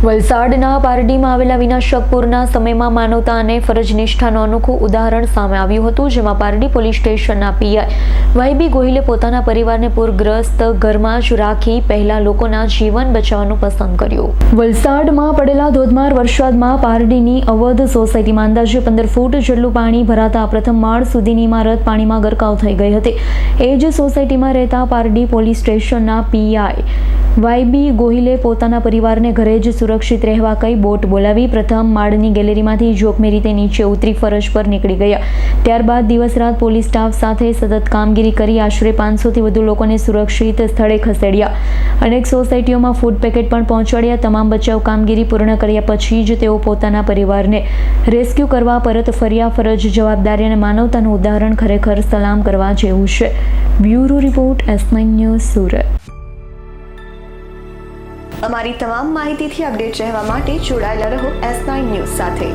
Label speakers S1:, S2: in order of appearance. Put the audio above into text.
S1: વલસાડના પારડીમાં આવેલા વિનાશકપુરના સમયમાં માનવતા અને ફરજ નિષ્ઠાનું અનોખું ઉદાહરણ સામે આવ્યું હતું, જેમાં પારડી પોલીસ સ્ટેશનના પીઆઈ વાયબી ગોહિલે પોતાના પરિવારને પૂરગ્રસ્ત ઘરમાં જ રાખી પહેલા લોકોના જીવન બચાવવાનું પસંદ કર્યું. વલસાડમાં પડેલા ધોધમાર વરસાદમાં પારડીની અવધ સોસાયટીમાં અંદાજે 15 ફૂટ જેટલું પાણી ભરાતા પ્રથમ માળ સુધીની ઇમારત પાણીમાં ગરકાવ થઈ ગઈ હતી. એ જ સોસાયટીમાં રહેતા પારડી પોલીસ સ્ટેશનના પીઆઈ વાયબી ગોહિલે પોતાના પરિવારને ઘરે જ સુરક્ષિત રહેવા કઈ બોટ બોલાવી પ્રથમ માળની ગેલેરીમાંથી જોખમી રીતે નીચે ઉતરી ફરજ પર નીકળી ગયા. ત્યારબાદ દિવસ રાત પોલીસ સ્ટાફ સાથે સતત કામગીરી કરી આશરે 500થી વધુ લોકોને સુરક્ષિત સ્થળે ખસેડ્યા. અનેક સોસાયટીઓમાં ફૂડ પેકેટ પણ પહોંચાડ્યા. તમામ બચાવ કામગીરી પૂર્ણ કર્યા પછી જ તેઓ પોતાના પરિવારને રેસ્ક્યુ કરવા પરત ફર્યા. ફરજ, જવાબદારી અને માનવતાનું ઉદાહરણ ખરેખર સલામ કરવા જેવું છે. Bureau report, S9 news, Surat.
S2: અમારી તમામ માહિતીથી અપડેટ રહેવા માટે જોડાયેલા રહો S9 ન્યૂઝ સાથે.